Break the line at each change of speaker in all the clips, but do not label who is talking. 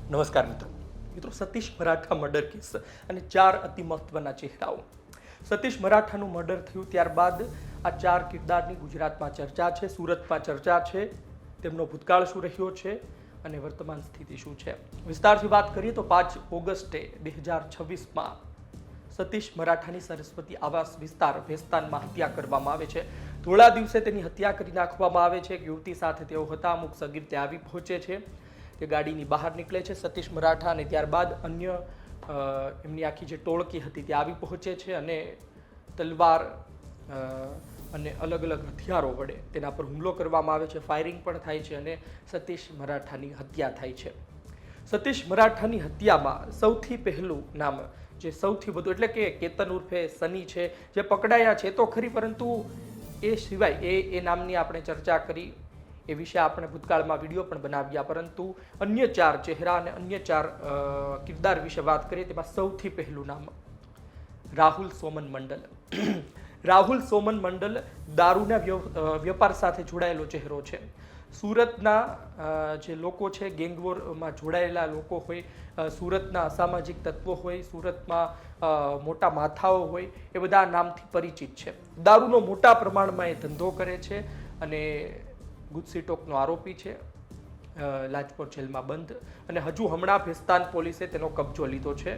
નમસ્કાર મિત્રો Satish Maratha murder case અને 4 અતિ મહત્વના ચહેરાઓ. સતીશ મરાઠાનું મર્ડર થયું ત્યારબાદ આ 4 કિરદારની ગુજરાતમાં ચર્ચા છે, સુરતમાં ચર્ચા છે. તેમનો ભૂતકાળ શું રહ્યો છે અને વર્તમાન સ્થિતિ શું છે. વિસ્તારથી વાત કરીએ તો 5 ઓગસ્ટે 2026માં સતીશ મરાઠાની સરસ્વતી આવાસ વિસ્તાર ભેસ્તાનમાં હત્યા કરવામાં આવે છે. થોડા દિવસે તેની હત્યા કરી નાખવામાં આવે છે. એક યુવતી સાથે તેઓ હતા. અમુક સગીર તે આવી પહોંચે છે. તે ગાડીની બહાર નીકળે છે સતીશ મરાઠા, અને ત્યારબાદ અન્ય એમની આખી જે ટોળકી હતી તે આવી પહોંચે છે અને તલવાર અને અલગ અલગ હથિયારો વડે તેના પર હુમલો કરવામાં આવે છે. ફાયરિંગ પણ થાય છે અને સતીશ મરાઠાની હત્યા થાય છે. સતીશ મરાઠાની હત્યામાં સૌથી પહેલું નામ જે સૌથી વધુ એટલે કે કેતન ઉર્ફે સની છે, જે પકડાયા છે તો ખરી, પરંતુ એ સિવાય એ નામની આપણે ચર્ચા કરી, એ વિશે આપણે ભૂતકાળમાં વિડીયો પણ બનાવ્યા, પરંતુ અન્ય 4 ચહેરા અને અન્ય 4 કિરદાર વિશે વાત કરીએ તેમાં સૌથી પહેલું નામ રાહુલ સોમન મંડલ. રાહુલ સોમન મંડલ દારૂના વેપાર સાથે જોડાયેલો ચહેરો છે. સુરતના જે લોકો છે, ગેંગવોરમાં જોડાયેલા લોકો હોય, સુરતના અસામાજિક તત્વો હોય, સુરતમાં મોટા માથાઓ હોય, એ બધા નામથી પરિચિત છે. દારૂનો મોટા પ્રમાણમાં એ ધંધો કરે છે અને ગુજસીટોકનો આરોપી છે. લાજપોર જેલમાં બંધ, અને હજુ હમણાં ભેસ્તાન પોલીસે તેનો કબજો લીધો છે.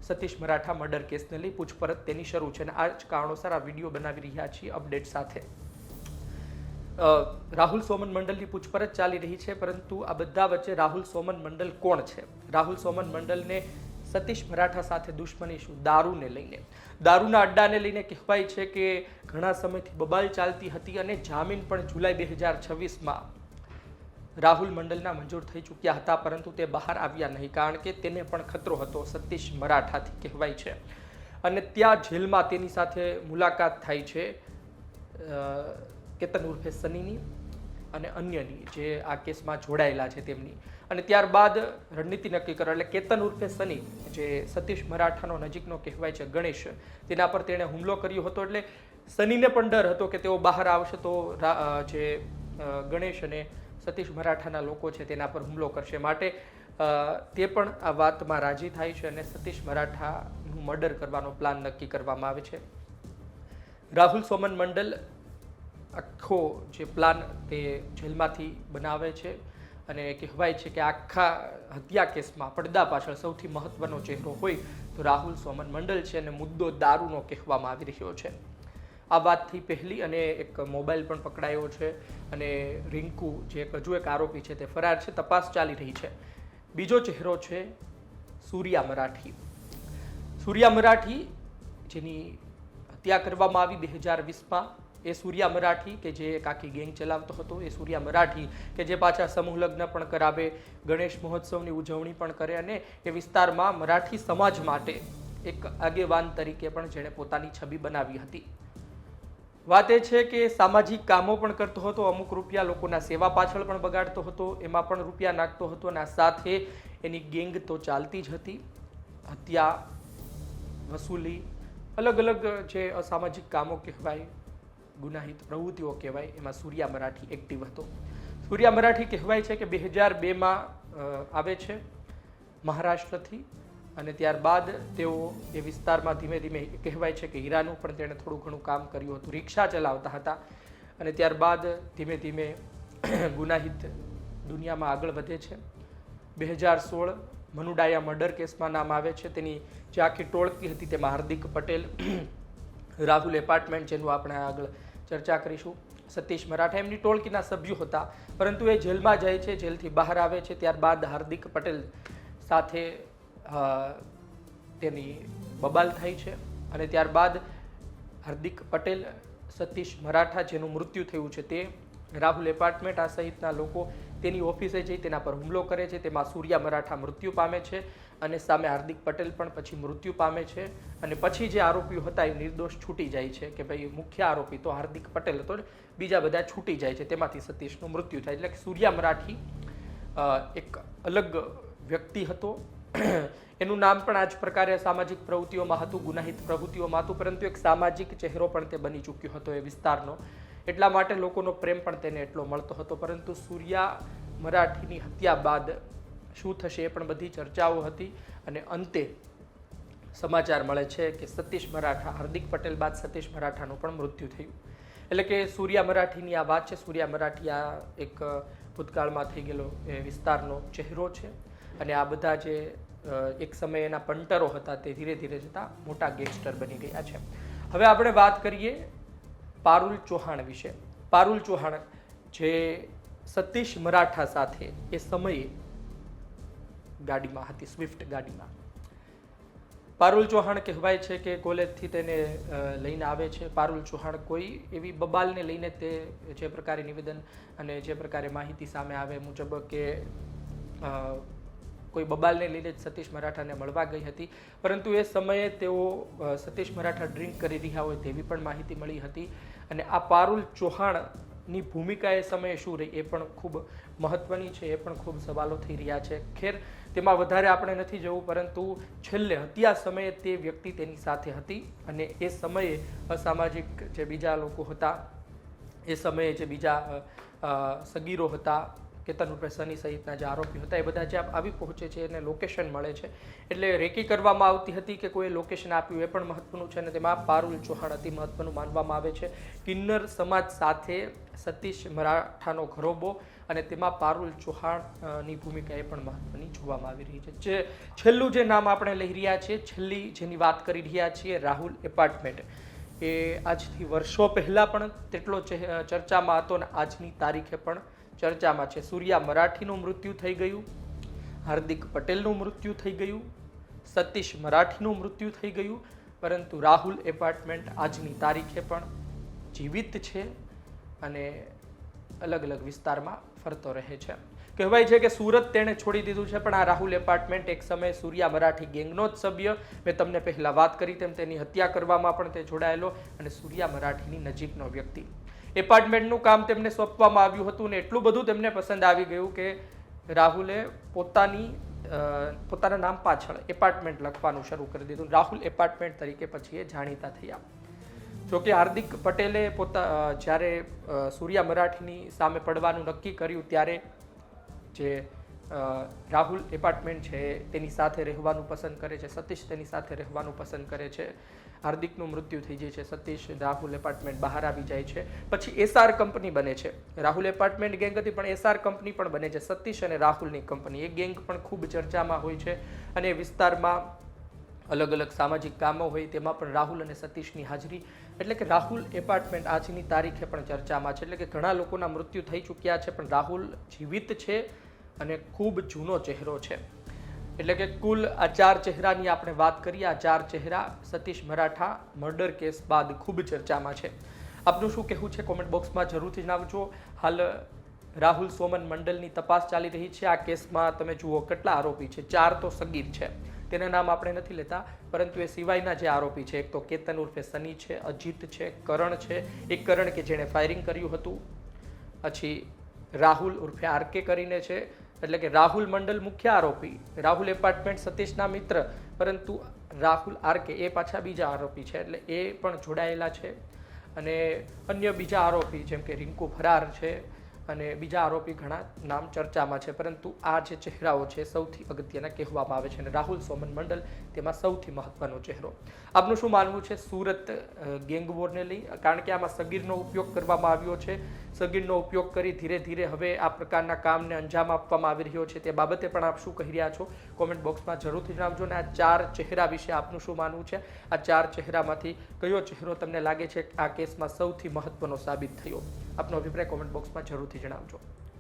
સતીશ મરાઠા મર્ડર કેસને લઈ પૂછપરછ તેની શરૂ છે અને આ જ કારણોસર આ વિડીયો બનાવી રહ્યા છીએ અપડેટ સાથે. રાહુલ સોમન મંડલની પૂછપરછ ચાલી રહી છે, પરંતુ આ બધા વચ્ચે રાહુલ સોમન મંડલ કોણ છે? રાહુલ સોમન મંડલને સતીશ મરાઠા સાથે દુશ્મની શું? દારૂને લઈને, દારૂના અડ્ડાને લઈને કહેવાય છે કે ઘણા સમયથી બબાલ ચાલતી હતી અને જામીન પણ જુલાઈ 2026માં રાહુલ મંડલના મંજૂર થઈ ચૂક્યા હતા, પરંતુ તે બહાર આવ્યા નહીં, કારણ કે તેને પણ ખતરો હતો સતીશ મરાઠાથી કહેવાય છે. અને ત્યાં જેલમાં તેની સાથે મુલાકાત થાય છે કેતન ઉર્ફે સનીની અને અન્યની જે આ કેસમાં જોડાયેલા છે તેમની. અને ત્યારબાદ રણનીતિ નક્કી કરો, એટલે કેતન ઉર્ફે સની, જે સતીશ મરાઠાનો નજીકનો કહેવાય છે ગણેશ, તેના પર તેણે હુમલો કર્યો હતો. એટલે સનીને પણ ડર હતો કે તેઓ બહાર આવશે તો જે ગણેશ અને સતીશ મરાઠાના લોકો છે તેના પર હુમલો કરશે, માટે તે પણ આ વાતમાં રાજી થાય છે અને સતીશ મરાઠાનું મર્ડર કરવાનો પ્લાન નક્કી કરવામાં આવે છે. રાહુલ સોમન મંડલ આખો જે પ્લાન તે જેલમાંથી બનાવે છે અને કહેવાય છે કે આખા હત્યા કેસમાં પડદા પાછળ સૌથી મહત્વનો ચહેરો હોય તો રાહુલ સોમન મંડલ છે, અને મુદ્દો દારૂનો કહેવામાં આવી રહ્યો છે. આ વાતથી પહેલી, અને એક મોબાઈલ પણ પકડાયો છે અને રિંકુ જે હજુ એક આરોપી છે તે ફરાર છે. તપાસ ચાલી રહી છે. બીજો ચહેરો છે સૂર્યા મરાઠી. સૂર્યા મરાઠી જેની હત્યા કરવામાં આવી 2020માં, એ સૂર્યા મરાઠી કે જે એક આખી ગેંગ ચલાવતો હતો, એ સૂર્યા મરાઠી કે જે પાછા સમૂહ લગ્ન પણ કરાવે, ગણેશ મહોત્સવની ઉજવણી પણ કરે, અને એ વિસ્તારમાં મરાઠી સમાજ માટે એક આગેવાન તરીકે પણ જેણે પોતાની છબી બનાવી હતી. વાત એ છે કે સામાજિક કામો પણ કરતો હતો, અમુક રૂપિયા લોકોના સેવા પાછળ પણ બગાડતો હતો, એમાં પણ રૂપિયા નાખતો હતો, અને આ સાથે એની ગેંગ તો ચાલતી જ હતી. હત્યા, વસૂલી, અલગ અલગ જે અસામાજિક કામો કહેવાય, ગુનાહિત પ્રવૃત્તિઓ કહેવાય, એમાં સૂર્યા મરાઠી એક્ટિવ હતો. સૂર્યા મરાઠી કહેવાય છે કે 2002માં આવે છે મહારાષ્ટ્રથી, અને ત્યારબાદ તેઓ એ વિસ્તારમાં ધીમે ધીમે કહેવાય છે કે હીરાનું પણ તેણે થોડું ઘણું કામ કર્યું હતું, રિક્ષા ચલાવતા હતા, અને ત્યારબાદ ધીમે ધીમે ગુનાહિત દુનિયામાં આગળ વધે છે. 2016 મનુડાયા મર્ડર કેસમાં નામ આવે છે. તેની જે આખી ટોળકી હતી તેમાં હાર્દિક પટેલ, રાહુલ એપાર્ટમેન્ટ જેનું આપણે આગળ ચર્ચા કરીશું, સતીશ મરાઠા, એમની ટોળકીના સભ્યો હતા, પરંતુ એ જેલમાં જાય છે, જેલથી બહાર આવે છે. ત્યારબાદ હાર્દિક પટેલ સાથે તેની બબાલ થાય છે, અને ત્યારબાદ હાર્દિક પટેલ, સતીશ મરાઠા જેનું મૃત્યુ થયું છે તે, રાહુલ એપાર્ટમેન્ટ આ સહિતના લોકો તેની ઓફિસે જઈ તેના પર હુમલો કરે છે. તેમાં સૂર્યા મરાઠા મૃત્યુ પામે છે અને સામે હાર્દિક પટેલ પણ પછી મૃત્યુ પામે છે. અને પછી જે આરોપીઓ હતા એ નિર્દોષ છૂટી જાય છે, કે ભાઈ મુખ્ય આરોપી તો હાર્દિક પટેલ હતો, બીજા બધા છૂટી જાય છે, તેમાંથી સતીશનું મૃત્યુ થાય. એટલે કે સૂર્યા મરાઠી એક અલગ વ્યક્તિ હતો. એનું નામ પણ આ જ પ્રકારે સામાજિક પ્રવૃત્તિઓમાં હતું, ગુનાહિત પ્રવૃત્તિઓમાં હતું, પરંતુ એક સામાજિક ચહેરો પણ તે બની ચૂક્યો હતો એ વિસ્તારનો. એટલા માટે લોકોનો પ્રેમ પણ તેને એટલો મળતો હતો. પરંતુ સૂર્યા મરાઠીની હત્યા બાદ શું થશે એ પણ બધી ચર્ચાઓ હતી અને અંતે સમાચાર મળે છે કે સતીશ મરાઠા, હાર્દિક પટેલ બાદ સતીશ મરાઠાનું પણ મૃત્યુ થયું. એટલે કે સૂર્યા મરાઠીની આ વાત છે. સૂર્યા મરાઠી આ એક ભૂતકાળમાં થઈ ગયેલો એ વિસ્તારનો ચહેરો છે અને આ બધા જે એક સમયે એના પંટરો હતા તે ધીરે ધીરે જતા મોટા ગેંગસ્ટર બની ગયા છે. હવે આપણે વાત કરીએ પારુલ ચૌહાણ વિશે. પારુલ ચૌહાણ જે સતીશ મરાઠા સાથે એ સમયે ગાડીમાં હતી, સ્વિફ્ટ ગાડીમાં. પારુલ ચૌહાણ કહેવાય છે કે કોલેજથી તેને લઈને આવે છે. પારુલ ચૌહાણ કોઈ એવી બબાલને લઈને તે જે પ્રકારે નિવેદન અને જે પ્રકારે માહિતી સામે આવે મુજબ કે કોઈ બબાલને લઈને જ સતીશ મરાઠાને મળવા ગઈ હતી, પરંતુ એ સમયે તેઓ સતીશ મરાઠા ડ્રિંક કરી રહ્યા હોય તેવી પણ માહિતી મળી હતી. અને આ પારુલ ચૌહાણની ભૂમિકા એ સમયે શું રહી એ પણ ખૂબ મહત્વની છે, એ પણ ખૂબ સવાલો થઈ રહ્યા છે. ખેર તેમાં વધારે આપણે નથી જવું, પરંતુ છેલ્લે હત્યા સમયે તે વ્યક્તિ તેની સાથે હતી અને એ સમયે અસામાજિક જે બીજા લોકો હતા, એ સમયે જે બીજા સગીરો હતા, કેતન ઉર્ફે સની સહિતના જે આરોપીઓ હતા, એ બધા જે આવી પહોંચે છે એને લોકેશન મળે છે. એટલે રેકી કરવામાં આવતી હતી કે કોઈ લોકેશન આપ્યું એ પણ મહત્વનું છે અને તેમાં પારુલ ચૌહાણ અતિ મહત્વનું માનવામાં આવે છે. કિન્નર સમાજ સાથે સતીશ મરાઠાનો ઘરોબો અને તેમાં પારુલ ચૌહાણની ભૂમિકા એ પણ મહત્વની જોવામાં આવી રહી છે. જે છેલ્લું જે નામ આપણે લઈ રહ્યા છીએ, છેલ્લી જેની વાત કરી રહ્યા છીએ, રાહુલ એપાર્ટમેન્ટ, એ આજથી વર્ષો પહેલાં પણ તેટલો ચર્ચામાં હતો અને આજની તારીખે પણ ચર્ચામાં છે. સૂર્યા મરાઠીનું મૃત્યુ થઈ ગયું, હાર્દિક પટેલનું મૃત્યુ થઈ ગયું, સતીશ મરાઠીનું મૃત્યુ થઈ ગયું, પરંતુ રાહુલ એપાર્ટમેન્ટ આજની તારીખે પણ જીવિત છે અને અલગ અલગ વિસ્તારમાં ફરતો રહે છે. કહેવાય છે કે સુરત તેણે છોડી દીધું છે, પણ આ રાહુલ એપાર્ટમેન્ટ એક સમયે સૂર્યા મરાઠી ગેંગનો જ સભ્ય, મેં તમને પહેલાં વાત કરી તેમ તેની હત્યા કરવામાં પણ તે જોડાયેલો અને સૂર્યા મરાઠીની નજીકનો વ્યક્તિ. એપાર્ટમેન્ટનું કામ તેમને સોંપવામાં આવ્યું હતું અને એટલું બધું તેમને પસંદ આવી ગયું કે રાહુલે પોતાના નામ પાછળ એપાર્ટમેન્ટ લખવાનું શરૂ કરી દીધું. રાહુલ એપાર્ટમેન્ટ તરીકે પછી એ જાણીતા થયા. જોકે હાર્દિક પટેલે જ્યારે સૂર્યા મરાઠીની સામે પડવાનું નક્કી કર્યું ત્યારે જે રાહુલ એપાર્ટમેન્ટ છે તેની સાથે રહેવાનું પસંદ કરે છે, સતીશ તેની સાથે રહેવાનું પસંદ કરે છે. હાર્દિકનું મૃત્યુ થઈ જાય છે, સતીશ રાહુલ એપાર્ટમેન્ટ બહાર આવી જાય છે. પછી એસઆર કંપની બને છે. રાહુલ એપાર્ટમેન્ટ ગેંગ હતી પણ એસઆર કંપની પણ બને છે, સતીશ અને રાહુલની કંપની. એ ગેંગ પણ ખૂબ ચર્ચામાં હોય છે અને વિસ્તારમાં અલગ અલગ સામાજિક કામો હોય તેમાં પણ રાહુલ અને સતીશની હાજરી. એટલે કે રાહુલ એપાર્ટમેન્ટ આજની તારીખે પણ ચર્ચામાં છે. એટલે કે ઘણા લોકોના મૃત્યુ થઈ ચૂક્યા છે પણ રાહુલ જીવિત છે અને ખૂબ જૂનો ચહેરો છે. એટલે કે કુલ આ 4 ચહેરાની આપણે વાત કરીએ, આ 4 ચહેરા સતીશ મરાઠા મર્ડર કેસ બાદ ખૂબ ચર્ચામાં છે. આપનું શું કહેવું છે કોમેન્ટ બોક્સમાં જરૂરથી જણાવજો. હાલ રાહુલ સોમન મંડલની તપાસ ચાલી રહી છે. આ કેસમાં તમે જુઓ કેટલા આરોપી છે, 4 તો સગીર છે, તેના નામ આપણે નથી લેતા, પરંતુ એ સિવાયના જે આરોપી છે, એક તો કેતન ઉર્ફે સની છે, અજીત છે, કરણ છે, એક કરણ કે જેણે ફાયરિંગ કર્યું હતું, પછી રાહુલ ઉર્ફે આરકે કરીને છે. એટલે કે રાહુલ મંડલ મુખ્ય આરોપી, રાહુલ એપાર્ટમેન્ટ સતીશના મિત્ર, પરંતુ રાહુલ આરકે એ પાછા બીજા આરોપી છે, એટલે એ પણ જોડાયેલા છે. અને અન્ય બીજા આરોપી જેમ કે રિંકુ ફરાર છે અને બીજા આરોપી ઘણા નામ ચર્ચામાં છે, પરંતુ આ જે ચહેરાઓ છે સૌથી અગત્યના કહેવામાં આવે છે અને રાહુલ સોમન મંડલ તેમાં સૌથી મહત્વનો ચહેરો. આપનું શું માનવું છે સુરત ગેંગ વોરને લઈ? કારણ કે આમાં સગીરનો ઉપયોગ કરવામાં આવ્યો છે, સગીરનો ઉપયોગ કરી ધીરે ધીરે હવે આ પ્રકારના કામને અંજામ આપવામાં આવી રહ્યો છે. તે બાબતે પણ આપ શું કહી રહ્યા છો કોમેન્ટ બોક્સમાં જરૂરથી જણાવજો. અને આ 4 ચહેરા વિશે આપનું શું માનવું છે? આ 4 ચહેરામાંથી કયો ચહેરો તમને લાગે છે આ કેસમાં સૌથી મહત્વનો સાબિત થયો? આપનો અભિપ્રાય કોમેન્ટ બોક્સમાં જરૂરથી જણાવજો.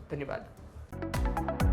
ધન્યવાદ.